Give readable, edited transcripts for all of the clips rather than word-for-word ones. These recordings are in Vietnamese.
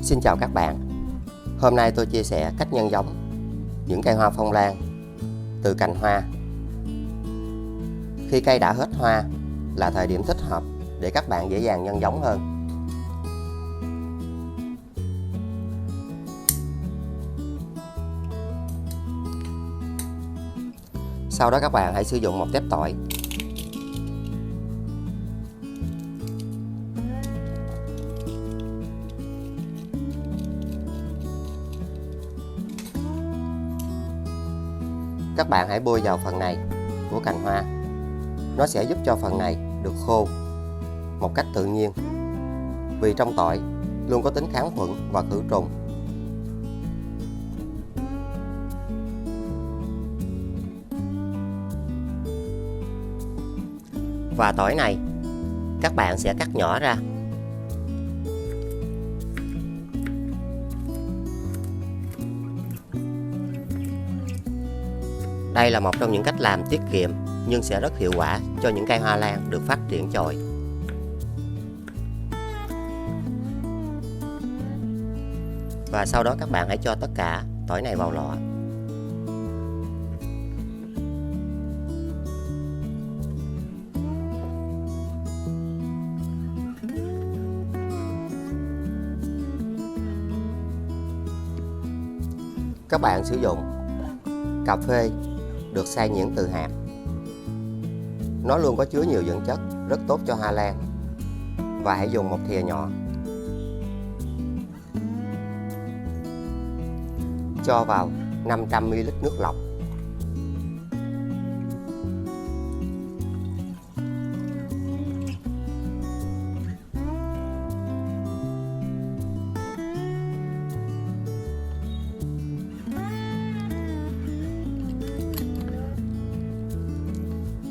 Xin chào các bạn. Hôm nay tôi chia sẻ cách nhân giống những cây hoa phong lan từ cành hoa. Khi cây đã hết hoa là thời điểm thích hợp để các bạn dễ dàng nhân giống hơn. Sau đó các bạn hãy sử dụng một tép tỏi. Các bạn hãy bôi vào phần này của cành hoa. Nó sẽ giúp cho phần này được khô một cách tự nhiên. Vì trong tỏi luôn có tính kháng khuẩn và khử trùng. Và tỏi này các bạn sẽ cắt nhỏ ra. Đây là một trong những cách làm tiết kiệm nhưng sẽ rất hiệu quả cho những cây hoa lan được phát triển chồi. Và sau đó các bạn hãy cho tất cả tỏi này vào lọ. Các bạn sử dụng cà phê được xay nhuyễn từ hạt. Nó luôn có chứa nhiều dưỡng chất rất tốt cho hoa lan. Và hãy dùng một thìa nhỏ. Cho vào 500ml nước lọc.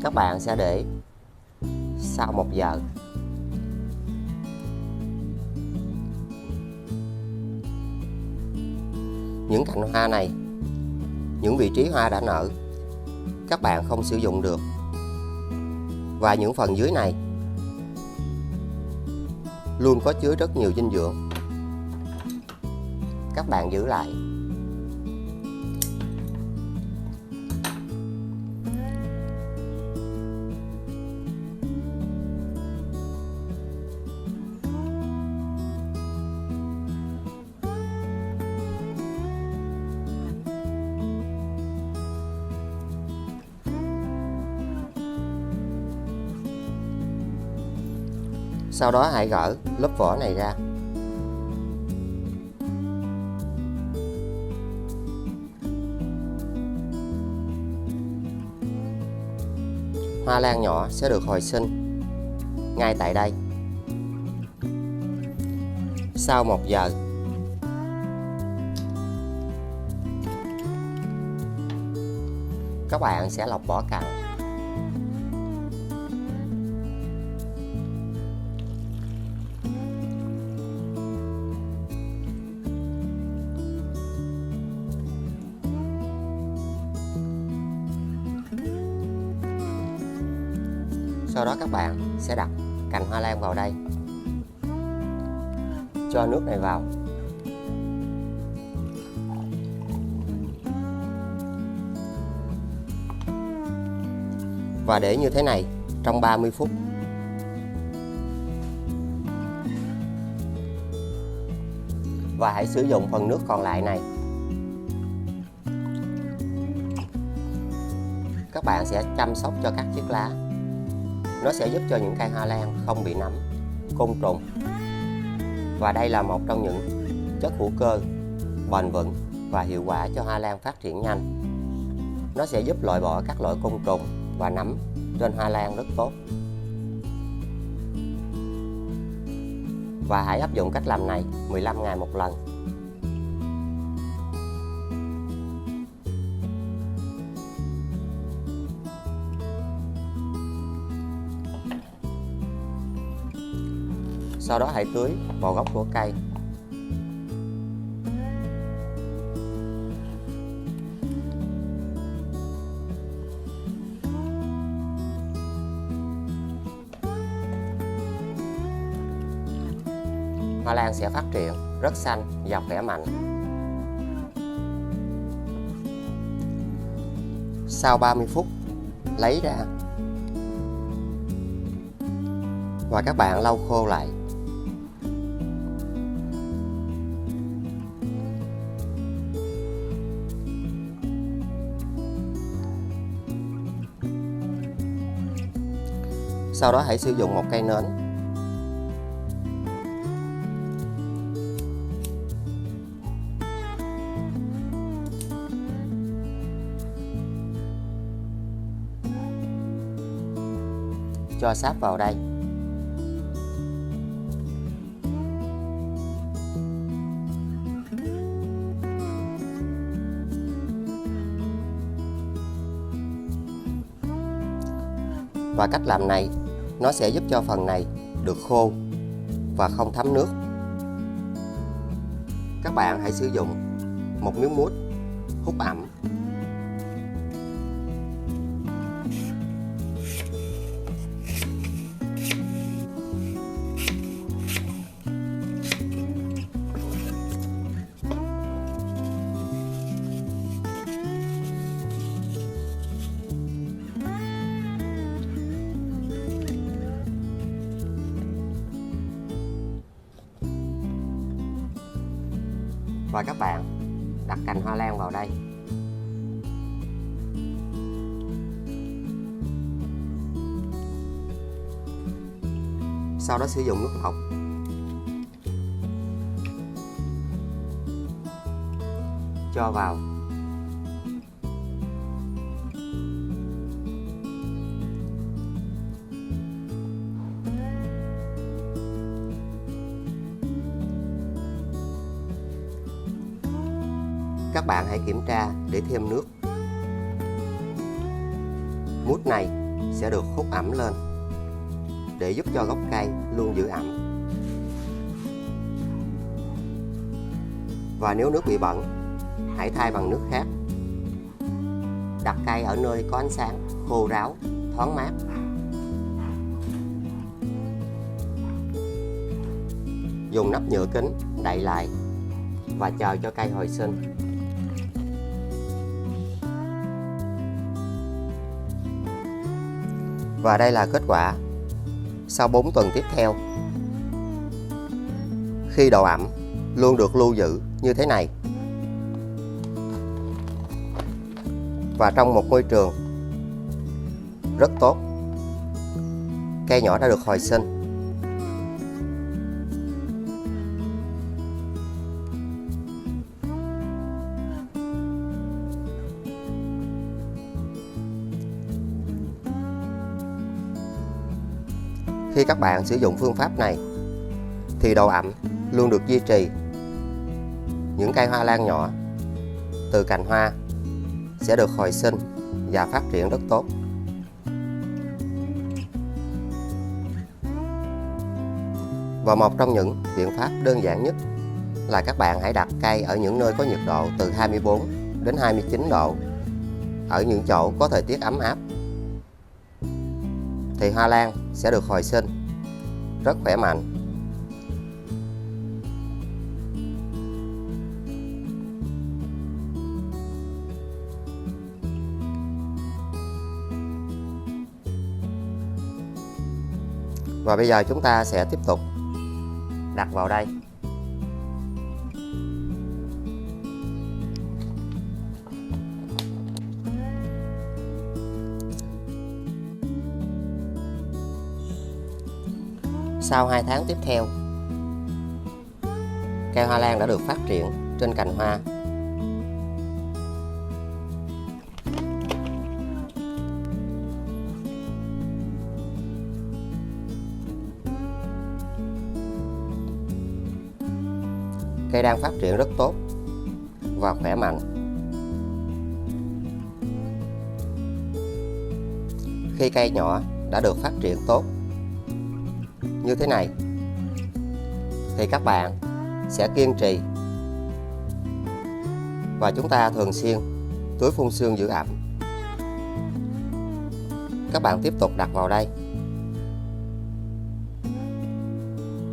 Các bạn sẽ để sau 1 giờ. Những cành hoa này, những vị trí hoa đã nở, các bạn không sử dụng được. Và những phần dưới này luôn có chứa rất nhiều dinh dưỡng. Các bạn giữ lại. Sau đó hãy gỡ lớp vỏ này ra. Hoa lan nhỏ sẽ được hồi sinh ngay tại đây. Sau 1 giờ, các bạn sẽ lọc vỏ cành. Sau đó các bạn sẽ đặt cành hoa lan vào đây. Cho nước này vào. Và để như thế này trong 30 phút. Và hãy sử dụng phần nước còn lại này. Các bạn sẽ chăm sóc cho các chiếc lá. Nó sẽ giúp cho những cây hoa lan không bị nấm, côn trùng. Và đây là một trong những chất hữu cơ bền vững và hiệu quả cho hoa lan phát triển nhanh. Nó sẽ giúp loại bỏ các loại côn trùng và nấm trên hoa lan rất tốt. Và hãy áp dụng cách làm này 15 ngày một lần. Sau đó hãy tưới vào gốc của cây. hoa lan sẽ phát triển rất xanh và khỏe mạnh. Sau 30 phút lấy ra và các bạn lau khô lại. Sau đó hãy sử dụng một cây nến cho sáp vào đây. Và cách làm này nó sẽ giúp cho phần này được khô và không thấm nước. Các bạn hãy sử dụng một miếng mút hút ẩm. Và các bạn đặt cành hoa lan vào đây. Sau đó sử dụng nước lọc cho vào. Các bạn hãy kiểm tra để thêm nước. Mút này sẽ được hút ẩm lên để giúp cho gốc cây luôn giữ ẩm. Và nếu nước bị bẩn, hãy thay bằng nước khác. Đặt cây ở nơi có ánh sáng, khô ráo, thoáng mát. Dùng nắp nhựa kính đậy lại và chờ cho cây hồi sinh. Và đây là kết quả sau 4 tuần tiếp theo. Khi độ ẩm luôn được lưu giữ như thế này và trong một môi trường rất tốt, cây nhỏ đã được hồi sinh. Khi các bạn sử dụng phương pháp này thì độ ẩm luôn được duy trì. Những cây hoa lan nhỏ từ cành hoa sẽ được hồi sinh và phát triển rất tốt. Và một trong những biện pháp đơn giản nhất là các bạn hãy đặt cây ở những nơi có nhiệt độ từ 24 đến 29 độ, ở những chỗ có thời tiết ấm áp, thì hoa lan sẽ được hồi sinh rất khỏe mạnh. Và bây giờ chúng ta sẽ tiếp tục đặt vào đây. Sau 2 tháng tiếp theo, cây hoa lan đã được phát triển trên cành hoa. Cây đang phát triển rất tốt và khỏe mạnh. Khi cây nhỏ đã được phát triển tốt như thế này thì các bạn sẽ kiên trì và chúng ta thường xuyên tưới phun sương giữ ẩm. Các bạn tiếp tục đặt vào đây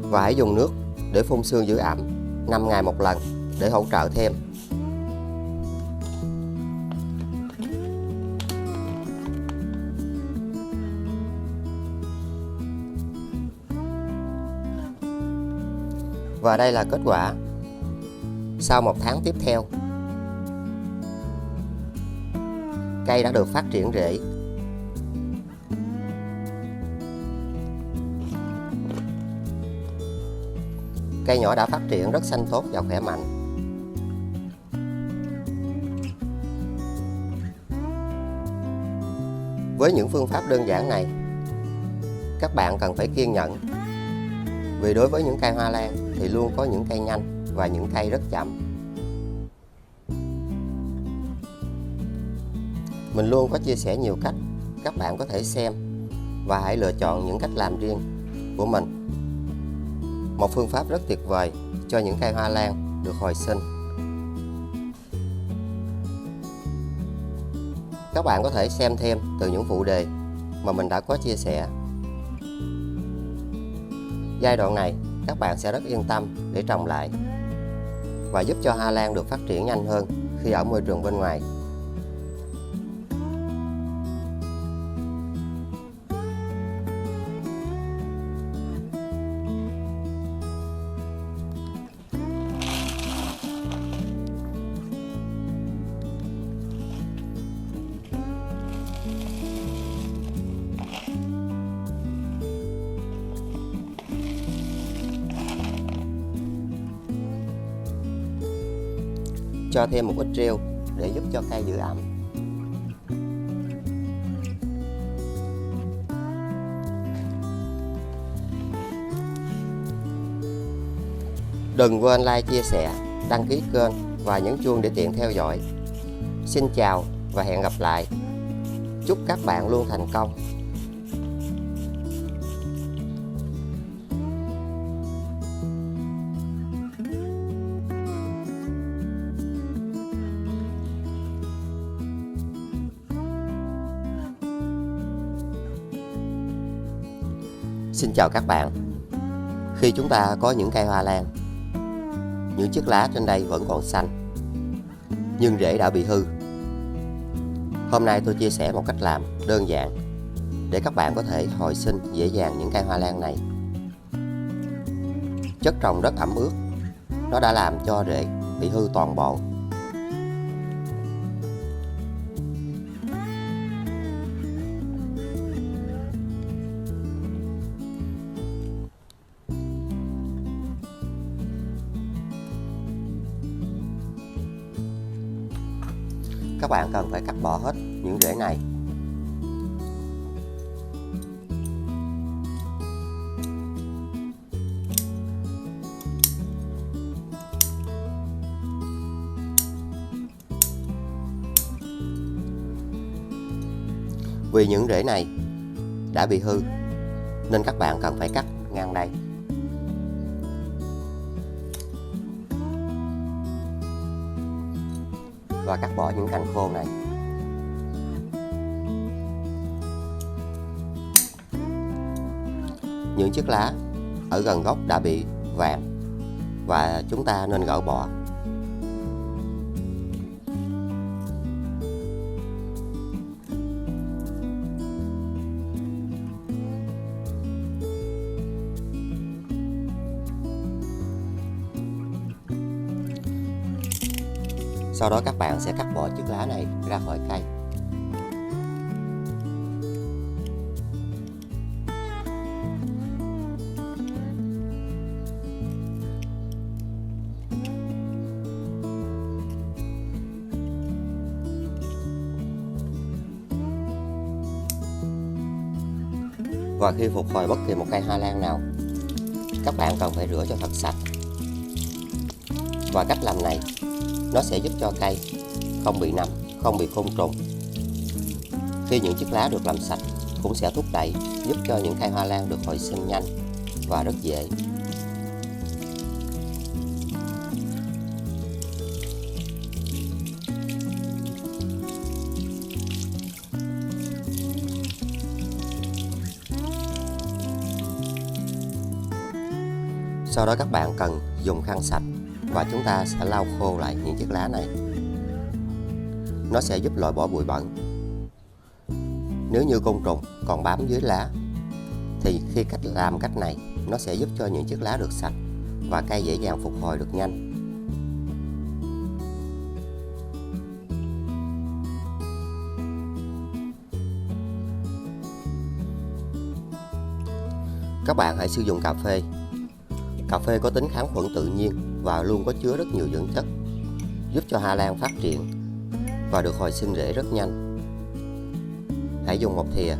và hãy dùng nước để phun sương giữ ẩm 5 ngày một lần để hỗ trợ thêm. Và đây là kết quả sau 1 tháng tiếp theo. Cây đã được phát triển rễ. Cây nhỏ đã phát triển rất xanh tốt và khỏe mạnh. Với những phương pháp đơn giản này, các bạn cần phải kiên nhẫn. Vì đối với những cây hoa lan thì luôn có những cây nhanh và những cây rất chậm. Mình luôn có chia sẻ nhiều cách, các bạn có thể xem và hãy lựa chọn những cách làm riêng của mình. Một phương pháp rất tuyệt vời cho những cây hoa lan được hồi sinh. Các bạn có thể xem thêm từ những phụ đề mà mình đã có chia sẻ. Giai đoạn này các bạn sẽ rất yên tâm để trồng lại và giúp cho hoa lan được phát triển nhanh hơn khi ở môi trường bên ngoài. Cho thêm một ít rêu để giúp cho cây giữ ẩm. Đừng quên like, chia sẻ, đăng ký kênh và nhấn chuông để tiện theo dõi. Xin chào và hẹn gặp lại. Chúc các bạn luôn thành công. Xin chào các bạn. Khi chúng ta có những cây hoa lan, những chiếc lá trên đây vẫn còn xanh, nhưng rễ đã bị hư. Hôm nay tôi chia sẻ một cách làm đơn giản để các bạn có thể hồi sinh dễ dàng những cây hoa lan này. Chất trồng đất ẩm ướt, nó đã làm cho rễ bị hư toàn bộ. Các bạn cần phải cắt bỏ hết những rễ này. Vì những rễ này đã bị hư nên các bạn cần phải cắt ngang đây. Và cắt bỏ những cành khô này. Những chiếc lá ở gần gốc đã bị vàng và chúng ta nên gỡ bỏ. Sau đó các bạn sẽ cắt bỏ chiếc lá này ra khỏi cây. Và khi phục hồi bất kỳ một cây hoa lan nào, các bạn cần phải rửa cho thật sạch. Và cách làm này nó sẽ giúp cho cây không bị nấm, không bị côn trùng. Khi những chiếc lá được làm sạch cũng sẽ thúc đẩy giúp cho những cây hoa lan được hồi sinh nhanh và rất dễ. Sau đó các bạn cần dùng khăn sạch và chúng ta sẽ lau khô lại những chiếc lá này. Nó sẽ giúp loại bỏ bụi bẩn. Nếu như côn trùng còn bám dưới lá thì khi làm cách này nó sẽ giúp cho những chiếc lá được sạch và cây dễ dàng phục hồi được nhanh. Các bạn hãy sử dụng cà phê. Cà phê có tính kháng khuẩn tự nhiên và luôn có chứa rất nhiều dưỡng chất, giúp cho hoa lan phát triển và được hồi sinh rễ rất nhanh. Hãy dùng một thìa.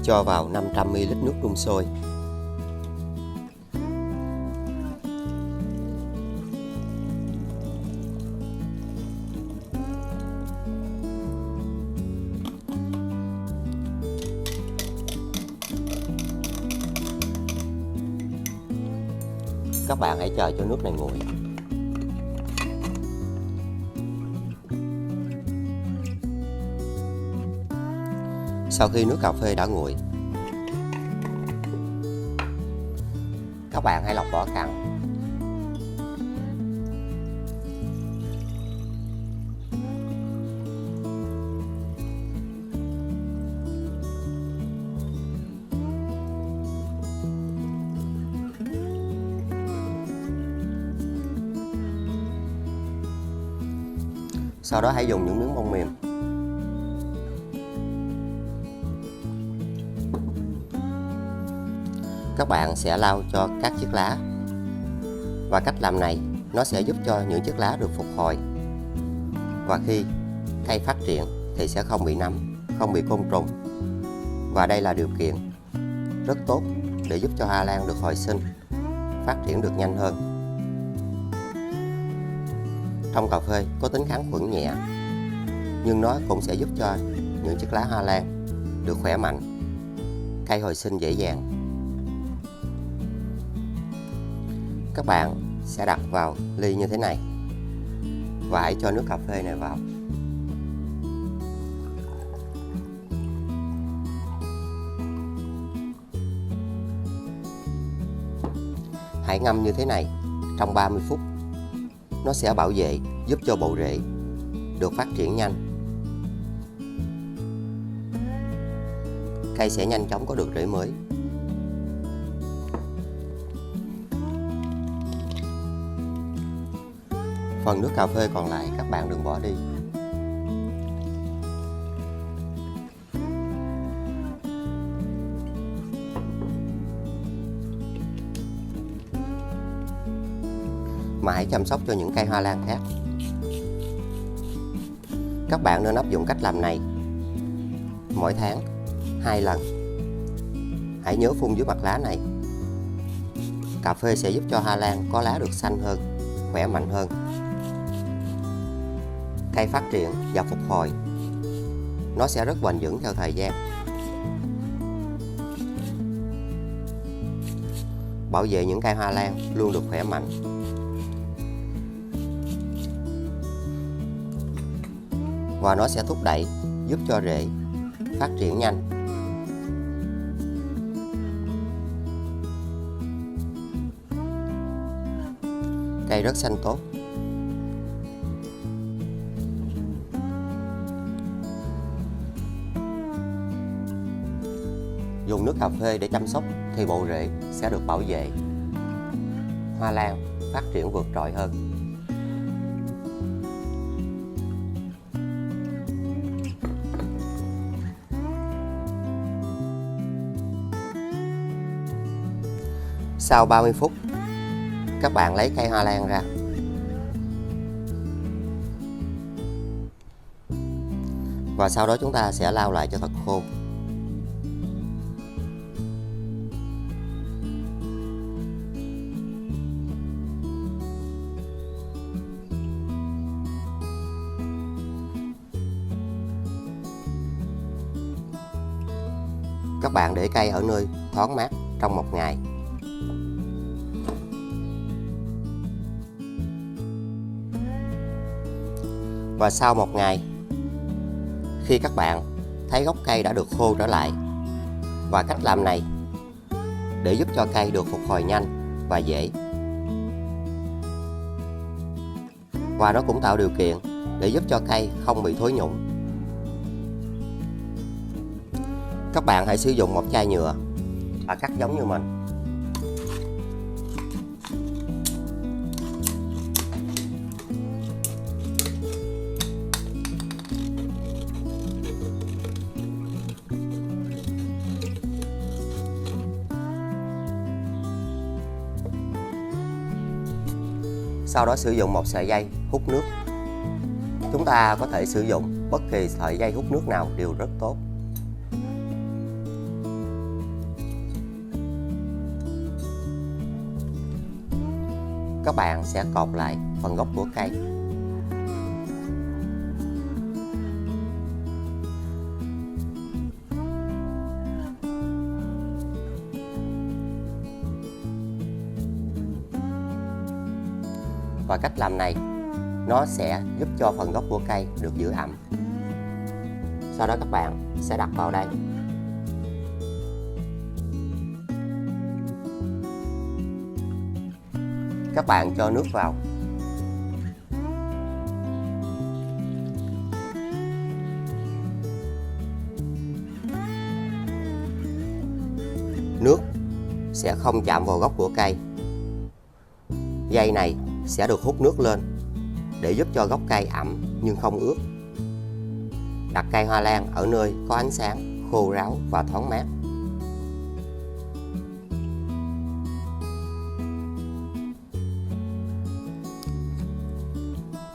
Cho vào 500ml nước đun sôi. Các bạn hãy chờ cho nước này nguội. Sau khi nước cà phê đã nguội, các bạn hãy lọc vỏ cặn. Sau đó hãy dùng những miếng bông mềm. Các bạn sẽ lau cho các chiếc lá. Và cách làm này nó sẽ giúp cho những chiếc lá được phục hồi. Và khi cây phát triển thì sẽ không bị nấm, không bị côn trùng. Và đây là điều kiện rất tốt để giúp cho hoa lan được hồi sinh, phát triển được nhanh hơn. Trong cà phê có tính kháng khuẩn nhẹ, nhưng nó cũng sẽ giúp cho những chiếc lá hoa lan được khỏe mạnh, cây hồi sinh dễ dàng. Các bạn sẽ đặt vào ly như thế này và hãy cho nước cà phê này vào. Hãy ngâm như thế này trong 30 phút. Nó sẽ bảo vệ, giúp cho bộ rễ được phát triển nhanh. Cây sẽ nhanh chóng có được rễ mới. Phần nước cà phê còn lại các bạn đừng bỏ đi. Mà hãy chăm sóc cho những cây hoa lan khác. Các bạn nên áp dụng cách làm này mỗi tháng 2 lần. Hãy nhớ phun dưới mặt lá này. Cà phê sẽ giúp cho hoa lan có lá được xanh hơn, khỏe mạnh hơn. Cây phát triển và phục hồi. Nó sẽ rất bền vững theo thời gian. Bảo vệ những cây hoa lan luôn được khỏe mạnh. Và nó sẽ thúc đẩy, giúp cho rễ phát triển nhanh. Cây rất xanh tốt. Dùng nước cà phê để chăm sóc thì bộ rễ sẽ được bảo vệ. Hoa lan phát triển vượt trội hơn. Sau 30 phút, các bạn lấy cây hoa lan ra. Và sau đó chúng ta sẽ lau lại cho thật khô. Các bạn để cây ở nơi thoáng mát trong 1 ngày. Và sau 1 ngày, khi các bạn thấy gốc cây đã được khô trở lại. Và cách làm này để giúp cho cây được phục hồi nhanh và dễ. Và nó cũng tạo điều kiện để giúp cho cây không bị thối nhũng. Các bạn hãy sử dụng một chai nhựa và cắt giống như mình. Sau đó sử dụng một sợi dây hút nước. Chúng ta có thể sử dụng bất kỳ sợi dây hút nước nào đều rất tốt. Các bạn sẽ cột lại phần gốc của cây. Và cách làm này nó sẽ giúp cho phần gốc của cây được giữ ẩm. Sau đó các bạn sẽ đặt vào đây. Các bạn cho nước vào. Nước sẽ không chạm vào gốc của cây. Dây này sẽ được hút nước lên để giúp cho gốc cây ẩm nhưng không ướt. Đặt cây hoa lan ở nơi có ánh sáng, khô ráo và thoáng mát.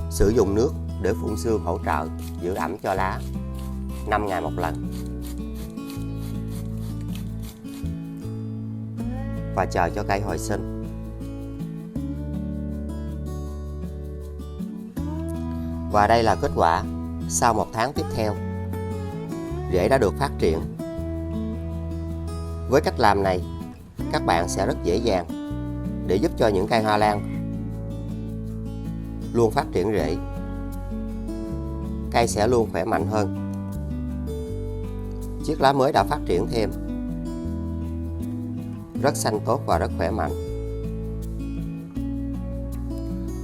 Sử dụng nước để phun sương hỗ trợ giữ ẩm cho lá 5 ngày một lần. Và chờ cho cây hồi sinh. Và đây là kết quả sau 1 tháng tiếp theo. Rễ đã được phát triển. Với cách làm này, các bạn sẽ rất dễ dàng để giúp cho những cây hoa lan luôn phát triển rễ. Cây sẽ luôn khỏe mạnh hơn. Chiếc lá mới đã phát triển thêm. Rất xanh tốt và rất khỏe mạnh.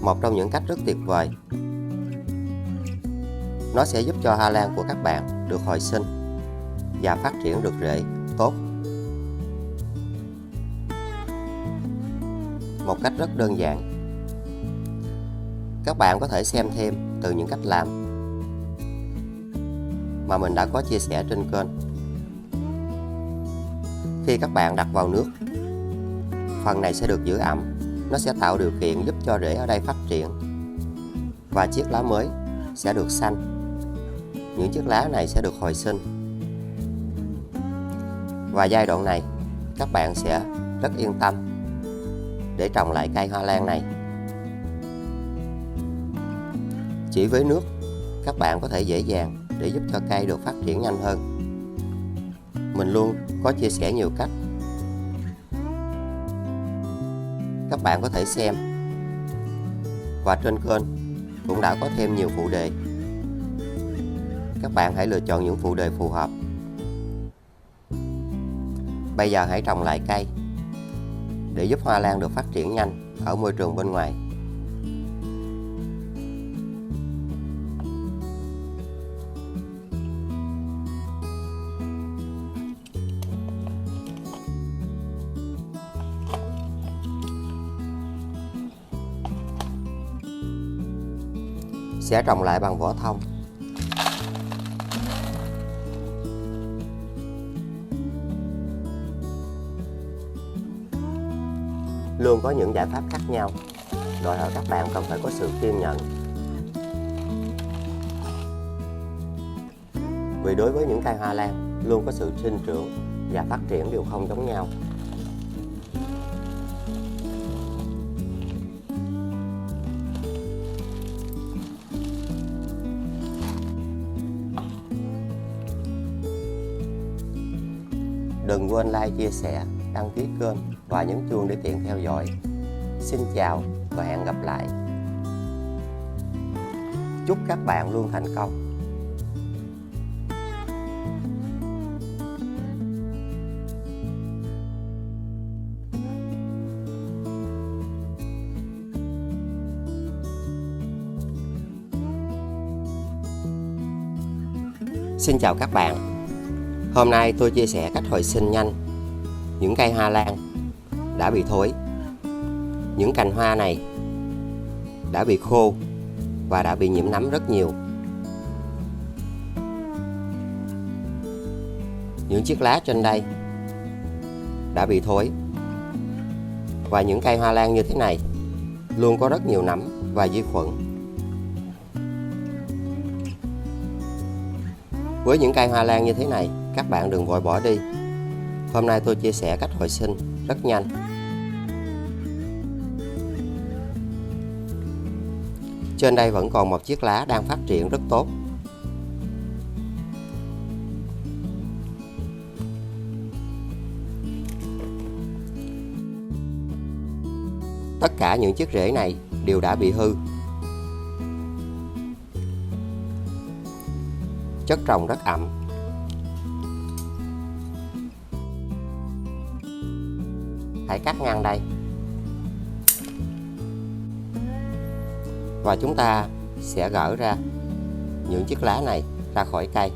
Một trong những cách rất tuyệt vời. Nó sẽ giúp cho hoa lan của các bạn được hồi sinh và phát triển được rễ tốt. Một cách rất đơn giản. Các bạn có thể xem thêm từ những cách làm mà mình đã có chia sẻ trên kênh. Khi các bạn đặt vào nước, phần này sẽ được giữ ẩm. Nó sẽ tạo điều kiện giúp cho rễ ở đây phát triển và chiếc lá mới sẽ được xanh. Những chiếc lá này sẽ được hồi sinh. Và giai đoạn này các bạn sẽ rất yên tâm để trồng lại cây hoa lan này. Chỉ với nước, các bạn có thể dễ dàng để giúp cho cây được phát triển nhanh hơn. Mình luôn có chia sẻ nhiều cách. Các bạn có thể xem. Và trên kênh cũng đã có thêm nhiều phụ đề. Các bạn hãy lựa chọn những phụ đề phù hợp. Bây giờ hãy trồng lại cây để giúp hoa lan được phát triển nhanh ở môi trường bên ngoài. Sẽ trồng lại bằng vỏ thông. Luôn có những giải pháp khác nhau, đòi hỏi các bạn cần phải có sự kiên nhẫn. Vì đối với những cây hoa lan, luôn có sự sinh trưởng và phát triển đều không giống nhau. Đừng quên like, chia sẻ, đăng ký kênh và nhấn chuông để tiện theo dõi. Xin chào và hẹn gặp lại. Chúc các bạn luôn thành công. Xin chào các bạn. Hôm nay tôi chia sẻ cách hồi sinh nhanh những cây hoa lan đã bị thối. Những cành hoa này đã bị khô và đã bị nhiễm nấm rất nhiều. Những chiếc lá trên đây đã bị thối. Và những cây hoa lan như thế này luôn có rất nhiều nấm và vi khuẩn. Với những cây hoa lan như thế này, các bạn đừng vội bỏ đi. Hôm nay tôi chia sẻ cách hồi sinh rất nhanh. Trên đây vẫn còn một chiếc lá đang phát triển rất tốt. Tất cả những chiếc rễ này đều đã bị hư. Chất trồng rất ẩm. Hãy cắt ngang đây. Và chúng ta sẽ gỡ ra những chiếc lá này ra khỏi cây.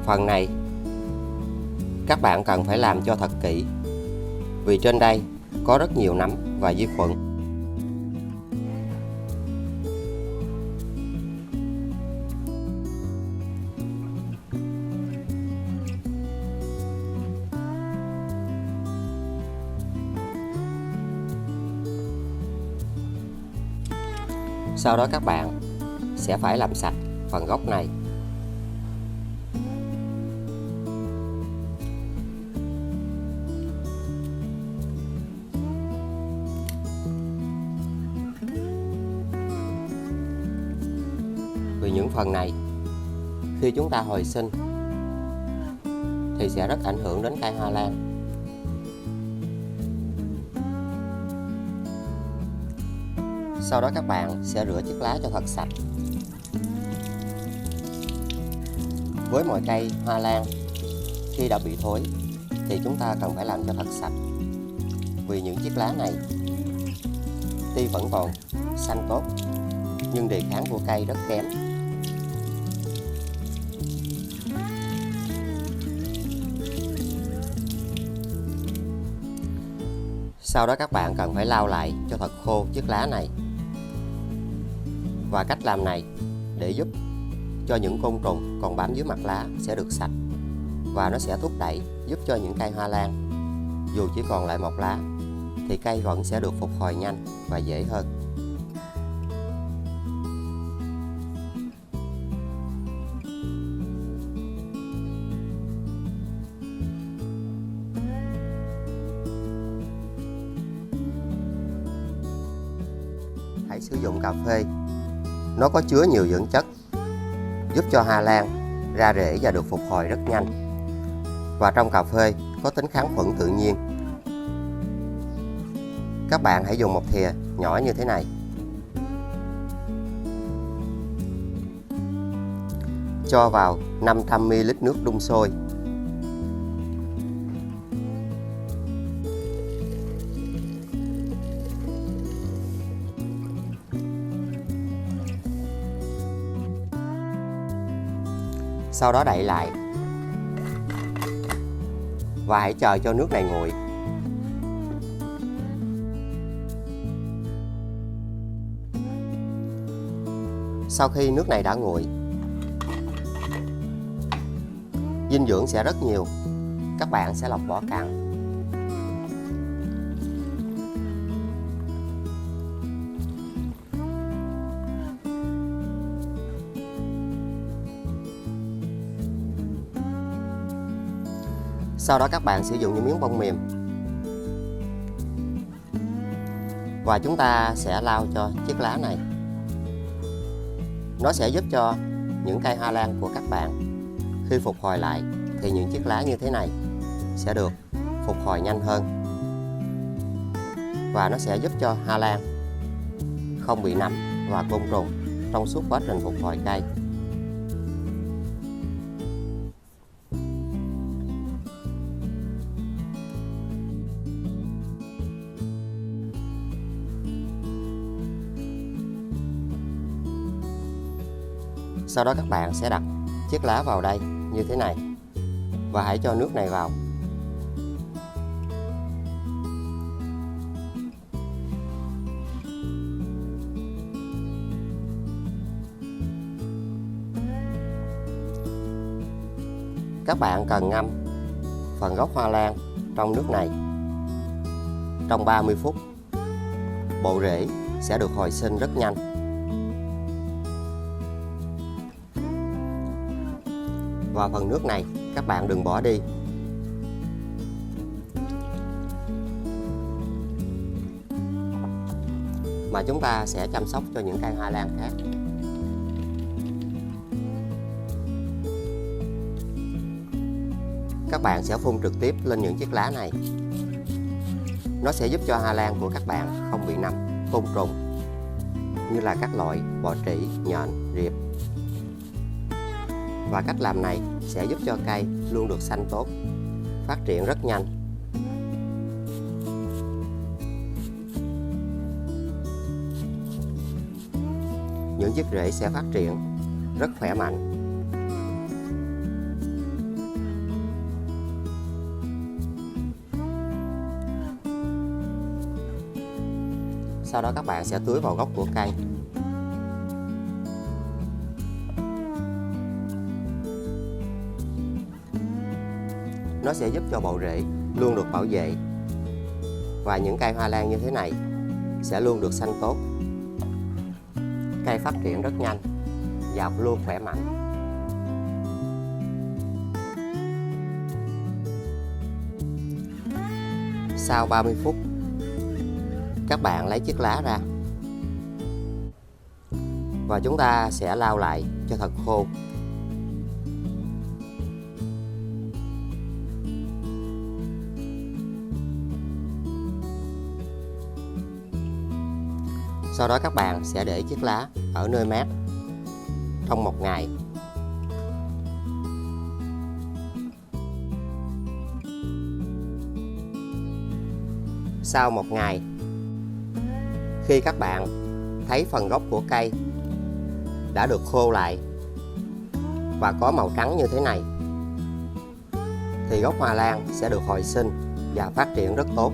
Phần này các bạn cần phải làm cho thật kỹ, vì trên đây có rất nhiều nấm và vi khuẩn. Sau đó các bạn sẽ phải làm sạch phần gốc này. Vì những phần này khi chúng ta hồi sinh thì sẽ rất ảnh hưởng đến cây hoa lan. Sau đó các bạn sẽ rửa chiếc lá cho thật sạch. Với mọi cây hoa lan khi đã bị thối thì chúng ta cần phải làm cho thật sạch, vì những chiếc lá này tuy vẫn còn xanh tốt nhưng đề kháng của cây rất kém. Sau đó các bạn cần phải lau lại cho thật khô chiếc lá này. Và cách làm này để giúp cho những côn trùng còn bám dưới mặt lá sẽ được sạch, và nó sẽ thúc đẩy giúp cho những cây hoa lan dù chỉ còn lại một lá thì cây vẫn sẽ được phục hồi nhanh và dễ hơn. Hãy sử dụng cà phê. Nó có chứa nhiều dưỡng chất giúp cho hoa lan ra rễ và được phục hồi rất nhanh. Và trong cà phê có tính kháng khuẩn tự nhiên. Các bạn hãy dùng một thìa nhỏ như thế này. Cho vào 500ml nước đun sôi. Sau đó đậy lại và hãy chờ cho nước này nguội. Sau khi nước này đã nguội, dinh dưỡng sẽ rất nhiều. Các bạn sẽ lọc vỏ cạn. Sau đó các bạn sử dụng những miếng bông mềm và chúng ta sẽ lau cho chiếc lá này. Nó sẽ giúp cho những cây hoa lan của các bạn khi phục hồi lại thì những chiếc lá như thế này sẽ được phục hồi nhanh hơn, và nó sẽ giúp cho hoa lan không bị nấm và côn trùng trong suốt quá trình phục hồi cây. Sau đó các bạn sẽ đặt chiếc lá vào đây như thế này và hãy cho nước này vào. Các bạn cần ngâm phần gốc hoa lan trong nước này trong 30 phút. Bộ rễ sẽ được hồi sinh rất nhanh. Và phần nước này các bạn đừng bỏ đi. Mà chúng ta sẽ chăm sóc cho những cây hoa lan khác. Các bạn sẽ phun trực tiếp lên những chiếc lá này. Nó sẽ giúp cho hoa lan của các bạn không bị nấm, côn trùng như là các loại bọ trĩ, nhện, riệp. Và cách làm này sẽ giúp cho cây luôn được xanh tốt, phát triển rất nhanh. Những chiếc rễ sẽ phát triển rất khỏe mạnh. Sau đó các bạn sẽ tưới vào gốc của cây. Nó sẽ giúp cho bộ rễ luôn được bảo vệ. Và những cây hoa lan như thế này sẽ luôn được xanh tốt. Cây phát triển rất nhanh và luôn khỏe mạnh. Sau 30 phút, các bạn lấy chiếc lá ra và chúng ta sẽ lau lại cho thật khô. Sau đó các bạn sẽ để chiếc lá ở nơi mát trong 1 ngày. Sau 1 ngày, khi các bạn thấy phần gốc của cây đã được khô lại và có màu trắng như thế này, thì gốc hoa lan sẽ được hồi sinh và phát triển rất tốt.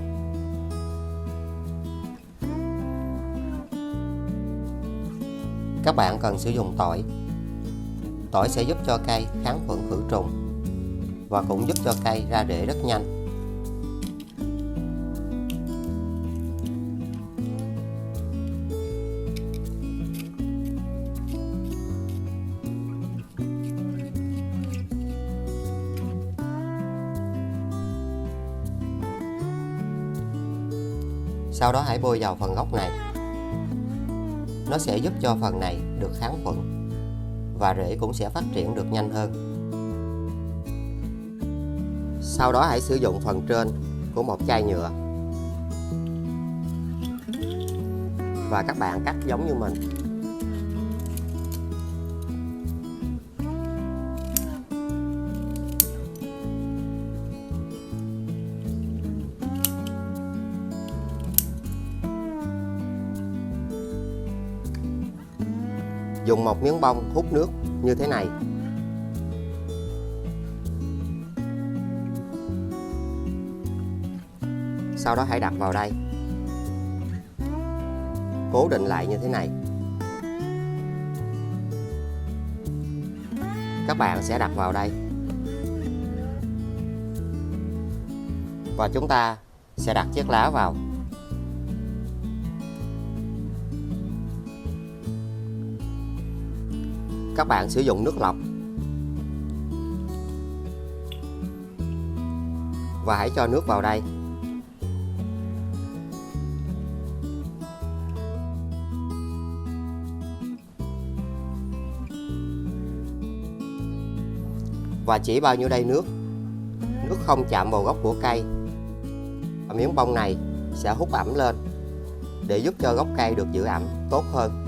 Các bạn cần sử dụng tỏi. Tỏi sẽ giúp cho cây kháng khuẩn khử trùng và cũng giúp cho cây ra rễ rất nhanh. Sau đó hãy bôi vào phần gốc này. Nó sẽ giúp cho phần này được kháng khuẩn và rễ cũng sẽ phát triển được nhanh hơn. Sau đó hãy sử dụng phần trên của một chai nhựa và các bạn cắt giống như mình. Dùng một miếng bông hút nước như thế này. Sau đó hãy đặt vào đây. Cố định lại như thế này. Các bạn sẽ đặt vào đây. Và chúng ta sẽ đặt chiếc lá vào. Các bạn sử dụng nước lọc và hãy cho nước vào đây. Và chỉ bao nhiêu đây nước không chạm vào gốc của cây. Và miếng bông này sẽ hút ẩm lên để giúp cho gốc cây được giữ ẩm tốt hơn.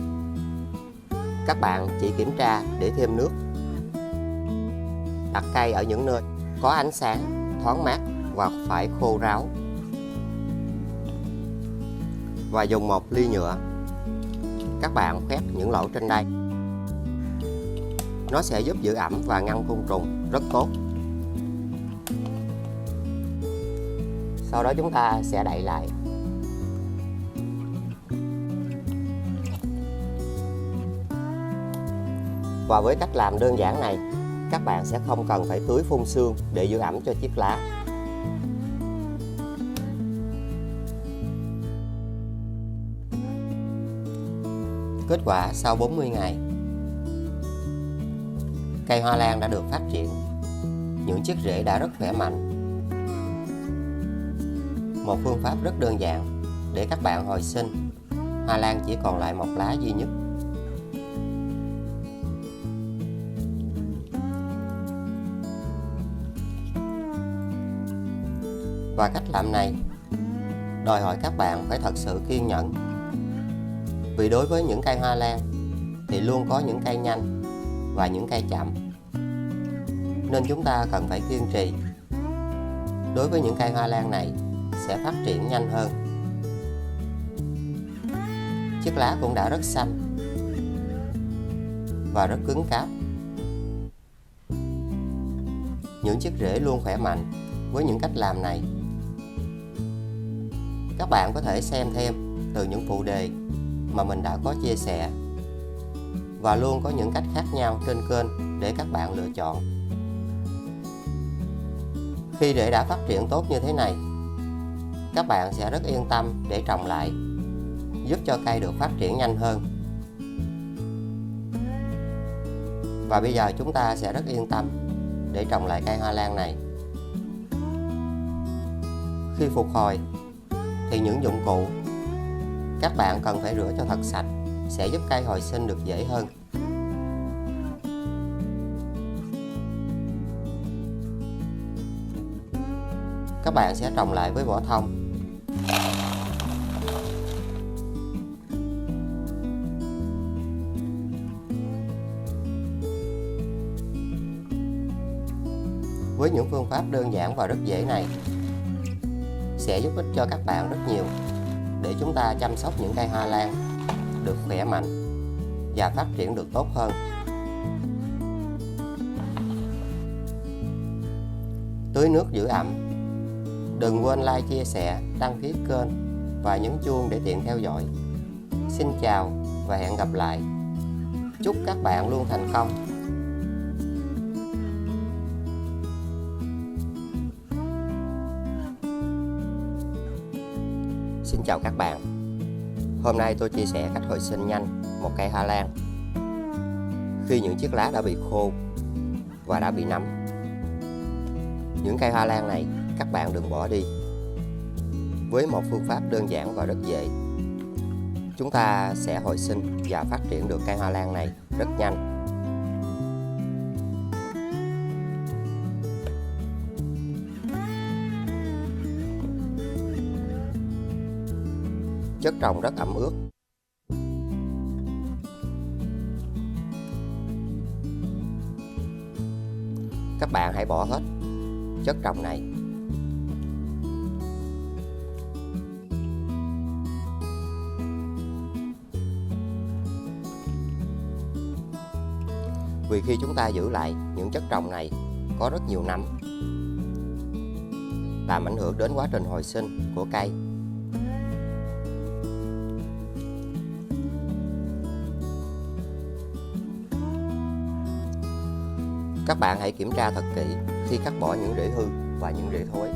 Các bạn chỉ kiểm tra để thêm nước. Đặt cây ở những nơi có ánh sáng, thoáng mát và phải khô ráo. Và dùng một ly nhựa. Các bạn khoét những lỗ trên đây. Nó sẽ giúp giữ ẩm và ngăn côn trùng rất tốt. Sau đó chúng ta sẽ đậy lại. Và với cách làm đơn giản này, các bạn sẽ không cần phải tưới phun sương để giữ ẩm cho chiếc lá. Kết quả sau 40 ngày, cây hoa lan đã được phát triển. Những chiếc rễ đã rất khỏe mạnh. Một phương pháp rất đơn giản để các bạn hồi sinh. Hoa lan chỉ còn lại một lá duy nhất. Và cách làm này đòi hỏi các bạn phải thật sự kiên nhẫn. Vì đối với những cây hoa lan thì luôn có những cây nhanh và những cây chậm, nên chúng ta cần phải kiên trì. Đối với những cây hoa lan này sẽ phát triển nhanh hơn. Chiếc lá cũng đã rất xanh và rất cứng cáp. Những chiếc rễ luôn khỏe mạnh với những cách làm này. Các bạn có thể xem thêm từ những phụ đề mà mình đã có chia sẻ, và luôn có những cách khác nhau trên kênh để các bạn lựa chọn. Khi rễ đã phát triển tốt như thế này, các bạn sẽ rất yên tâm để trồng lại, giúp cho cây được phát triển nhanh hơn. Và bây giờ chúng ta sẽ rất yên tâm để trồng lại cây hoa lan này. Khi phục hồi thì những dụng cụ các bạn cần phải rửa cho thật sạch sẽ giúp cây hồi sinh được dễ hơn. Các bạn sẽ trồng lại với vỏ thông. Với những phương pháp đơn giản và rất dễ này sẽ giúp ích cho các bạn rất nhiều để chúng ta chăm sóc những cây hoa lan được khỏe mạnh và phát triển được tốt hơn. Tưới nước giữ ẩm. Đừng quên like, chia sẻ, đăng ký kênh và nhấn chuông để tiện theo dõi. Xin chào và hẹn gặp lại. Chúc các bạn luôn thành công. Xin chào các bạn. Hôm nay tôi chia sẻ cách hồi sinh nhanh một cây hoa lan khi những chiếc lá đã bị khô và đã bị nấm. Những cây hoa lan này các bạn đừng bỏ đi. Với một phương pháp đơn giản và rất dễ, chúng ta sẽ hồi sinh và phát triển được cây hoa lan này rất nhanh. Chất trồng rất ẩm ướt. Các bạn hãy bỏ hết chất trồng này. Vì khi chúng ta giữ lại những chất trồng này có rất nhiều nấm, làm ảnh hưởng đến quá trình hồi sinh của cây. Các bạn hãy kiểm tra thật kỹ khi cắt bỏ những rễ hư và những rễ thối.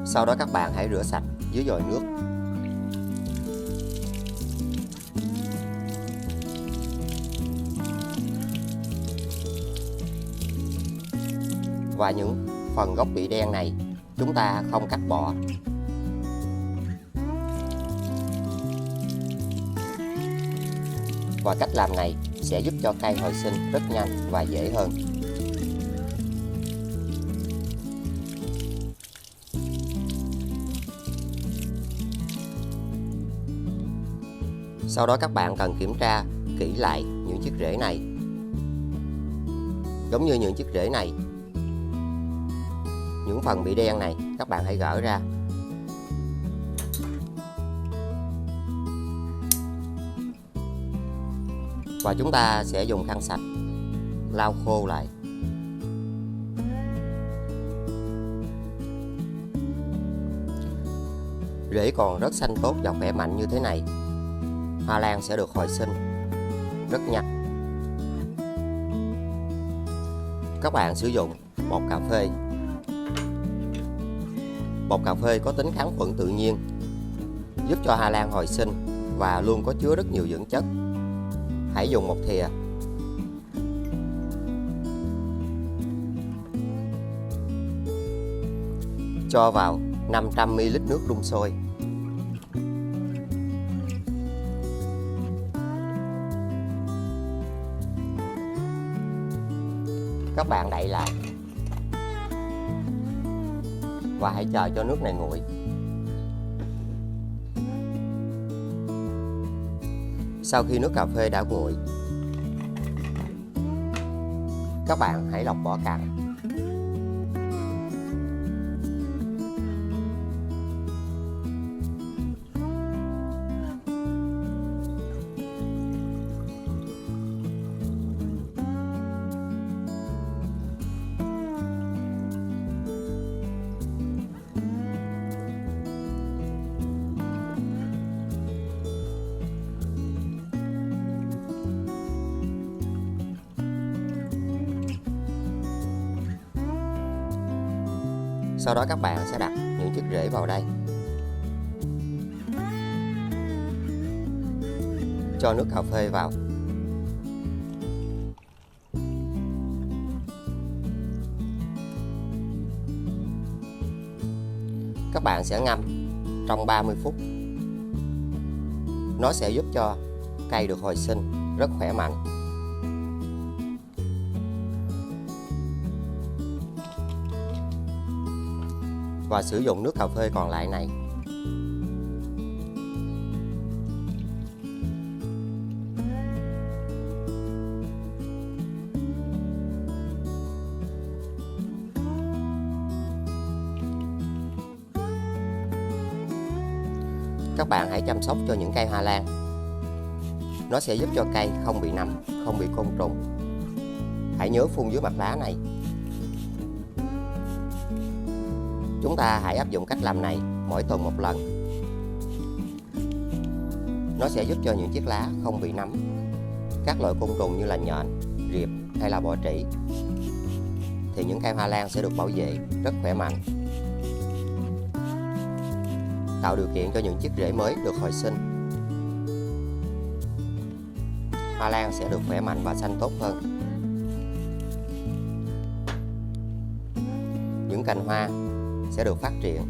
Sau đó các bạn hãy rửa sạch dưới vòi nước. Và những phần gốc bị đen này chúng ta không cắt bỏ. Và cách làm này sẽ giúp cho cây hồi sinh rất nhanh và dễ hơn. Sau đó các bạn cần kiểm tra kỹ lại những chiếc rễ này. Giống như những chiếc rễ này, những phần bị đen này các bạn hãy gỡ ra. Và chúng ta sẽ dùng khăn sạch lau khô lại. Rễ còn rất xanh tốt và khỏe mạnh như thế này, hoa lan sẽ được hồi sinh rất nhanh. Các bạn sử dụng bột cà phê. Bột cà phê có tính kháng khuẩn tự nhiên, giúp cho hoa lan hồi sinh và luôn có chứa rất nhiều dưỡng chất. Hãy dùng một thìa. Cho vào 500ml nước đun sôi. Các bạn đậy lại và hãy chờ cho nước này nguội. Sau khi nước cà phê đã nguội, các bạn hãy lọc vỏ cặn. Sau đó các bạn sẽ đặt những chiếc rễ vào đây. Cho nước cà phê vào. Các bạn sẽ ngâm trong 30 phút. Nó sẽ giúp cho cây được hồi sinh rất khỏe mạnh. Và sử dụng nước cà phê còn lại này các bạn hãy chăm sóc cho những cây hoa lan. Nó sẽ giúp cho cây không bị nấm, không bị côn trùng. Hãy nhớ phun dưới mặt lá này. Chúng ta hãy áp dụng cách làm này mỗi tuần một lần. Nó sẽ giúp cho những chiếc lá không bị nấm, các loại côn trùng như là nhện, riệp hay là bọ trĩ. Thì những cây hoa lan sẽ được bảo vệ rất khỏe mạnh, tạo điều kiện cho những chiếc rễ mới được hồi sinh. Hoa lan sẽ được khỏe mạnh và xanh tốt hơn. Những cành hoa sẽ được phát triển.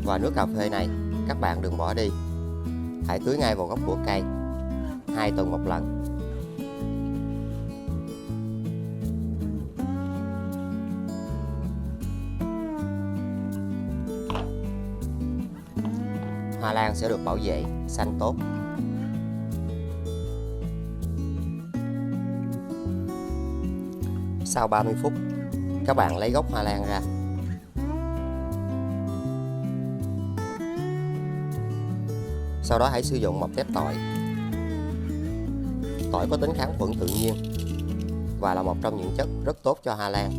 Và nước cà phê này các bạn đừng bỏ đi. Hãy tưới ngay vào gốc của cây 2 tuần một lần. Hoa lan sẽ được bảo vệ xanh tốt. Sau 30 phút, các bạn lấy gốc hoa lan ra. Sau đó hãy sử dụng một tép tỏi. Tỏi có tính kháng khuẩn tự nhiên và là một trong những chất rất tốt cho hoa lan.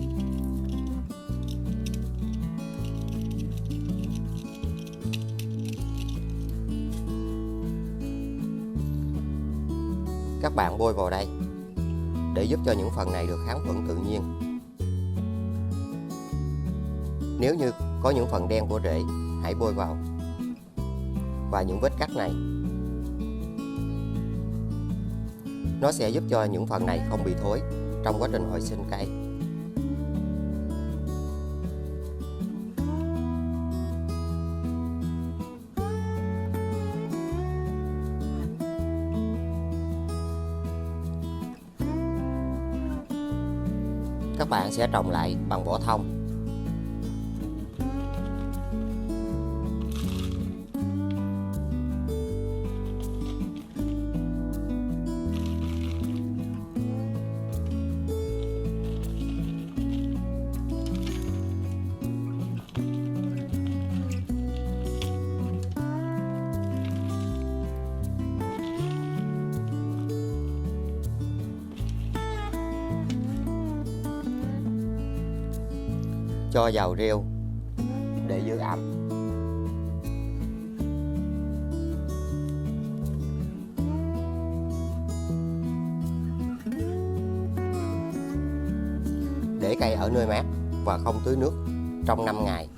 Các bạn bôi vào đây để giúp cho những phần này được kháng khuẩn tự nhiên. Nếu như có những phần đen của rễ, hãy bôi vào. Và những vết cắt này, nó sẽ giúp cho những phần này không bị thối trong quá trình hồi sinh cây. Các bạn sẽ trồng lại bằng vỏ thông. Cho vào rêu để giữ ẩm. Để cây ở nơi mát và không tưới nước trong 5 ngày.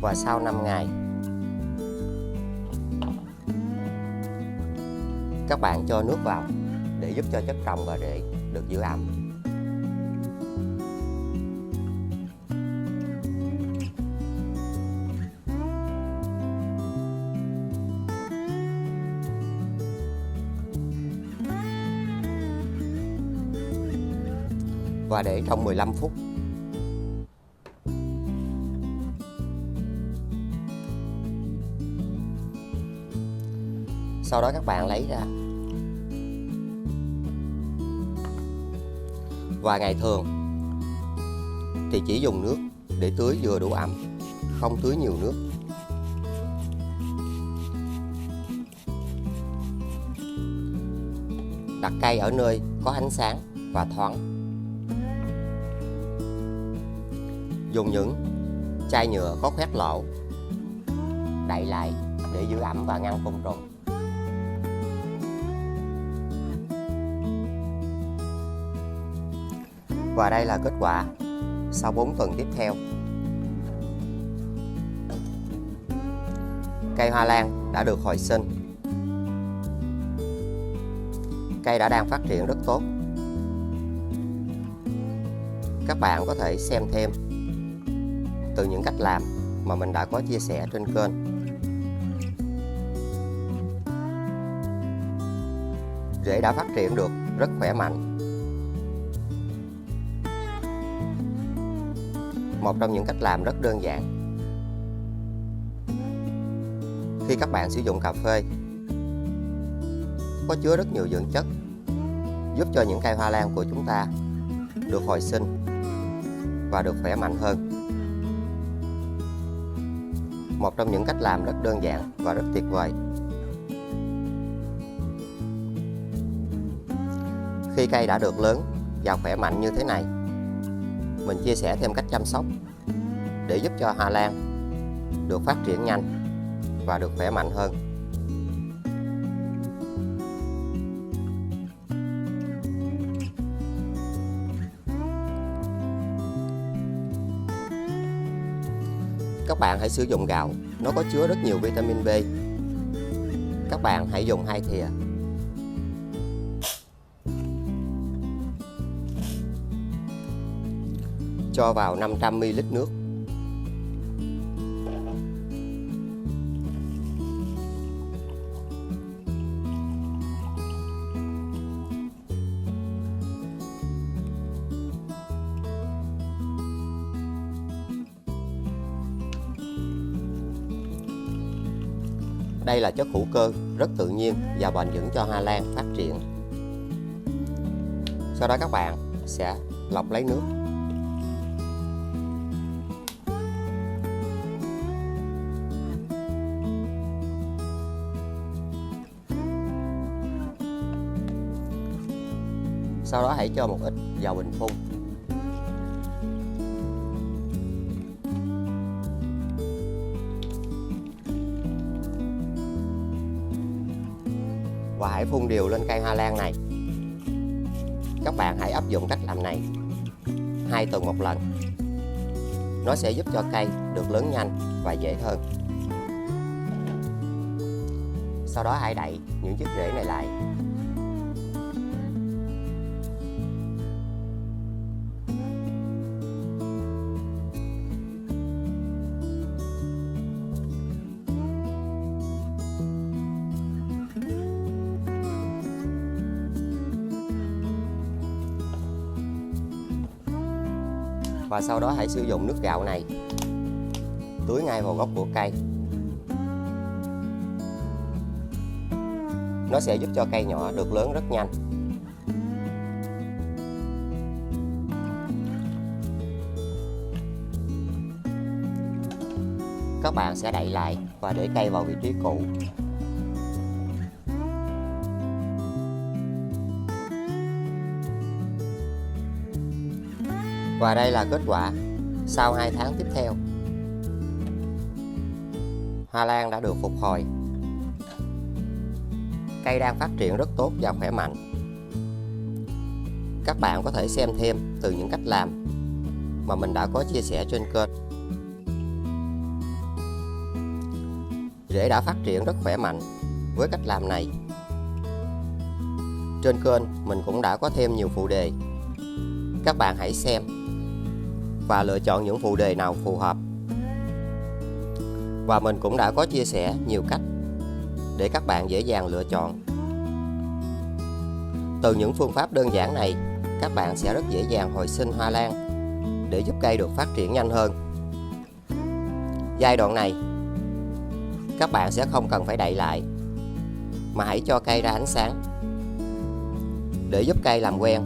Và sau 5 ngày, các bạn cho nước vào để giúp cho chất trồng và rễ được giữ ẩm. Và để trong 15 phút. Sau đó các bạn lấy ra. Và ngày thường thì chỉ dùng nước để tưới vừa đủ ẩm, không tưới nhiều nước. Đặt cây ở nơi có ánh sáng và thoáng. Dùng những chai nhựa có khoét lỗ đậy lại để giữ ẩm và ngăn côn trùng. Và đây là kết quả sau 4 tuần tiếp theo. Cây hoa lan đã được hồi sinh. Cây đã đang phát triển rất tốt. Các bạn có thể xem thêm từ những cách làm mà mình đã có chia sẻ trên kênh. Rễ đã phát triển được rất khỏe mạnh. Một trong những cách làm rất đơn giản. Khi các bạn sử dụng cà phê, có chứa rất nhiều dưỡng chất giúp cho những cây hoa lan của chúng ta được hồi sinh và được khỏe mạnh hơn. Một trong những cách làm rất đơn giản và rất tuyệt vời. Khi cây đã được lớn và khỏe mạnh như thế này, mình chia sẻ thêm cách chăm sóc để giúp cho hoa lan được phát triển nhanh và được khỏe mạnh hơn. Các bạn hãy sử dụng gạo, nó có chứa rất nhiều vitamin B. Các bạn hãy dùng 2 thìa. Cho vào 500 ml nước. Đây là chất hữu cơ rất tự nhiên và bền vững cho hoa lan phát triển. Sau đó các bạn sẽ lọc lấy nước. Sau đó hãy cho một ít vào bình phun. và hãy phun đều lên cây hoa lan này. Các bạn hãy áp dụng cách làm này 2 tuần một lần. Nó sẽ giúp cho cây được lớn nhanh và dễ hơn. Sau đó hãy đậy những chiếc rễ này lại. Và sau đó hãy sử dụng nước gạo này tưới ngay vào gốc của cây. Nó sẽ giúp cho cây nhỏ được lớn rất nhanh. Các bạn sẽ đậy lại và để cây vào vị trí cũ. Và đây là kết quả sau 2 tháng tiếp theo. Hoa lan đã được phục hồi. Cây đang phát triển rất tốt và khỏe mạnh. Các bạn có thể xem thêm từ những cách làm mà mình đã có chia sẻ trên kênh. Rễ đã phát triển rất khỏe mạnh với cách làm này. Trên kênh mình cũng đã có thêm nhiều phụ đề. Các bạn hãy xem và lựa chọn những phụ đề nào phù hợp. Và mình cũng đã có chia sẻ nhiều cách để các bạn dễ dàng lựa chọn. Từ những phương pháp đơn giản này, các bạn sẽ rất dễ dàng hồi sinh hoa lan để giúp cây được phát triển nhanh hơn. Giai đoạn này, các bạn sẽ không cần phải đậy lại, mà hãy cho cây ra ánh sáng để giúp cây làm quen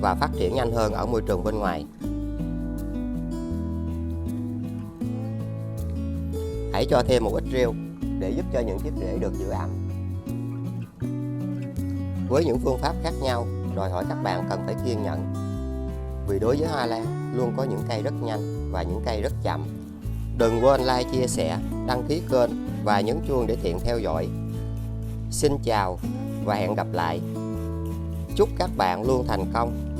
và phát triển nhanh hơn ở môi trường bên ngoài. Hãy cho thêm một ít rêu để giúp cho những chiếc rễ được giữ ẩm. Với những phương pháp khác nhau, đòi hỏi các bạn cần phải kiên nhẫn. Vì đối với hoa lan, luôn có những cây rất nhanh và những cây rất chậm. Đừng quên like, chia sẻ, đăng ký kênh và nhấn chuông để tiện theo dõi. Xin chào và hẹn gặp lại. Chúc các bạn luôn thành công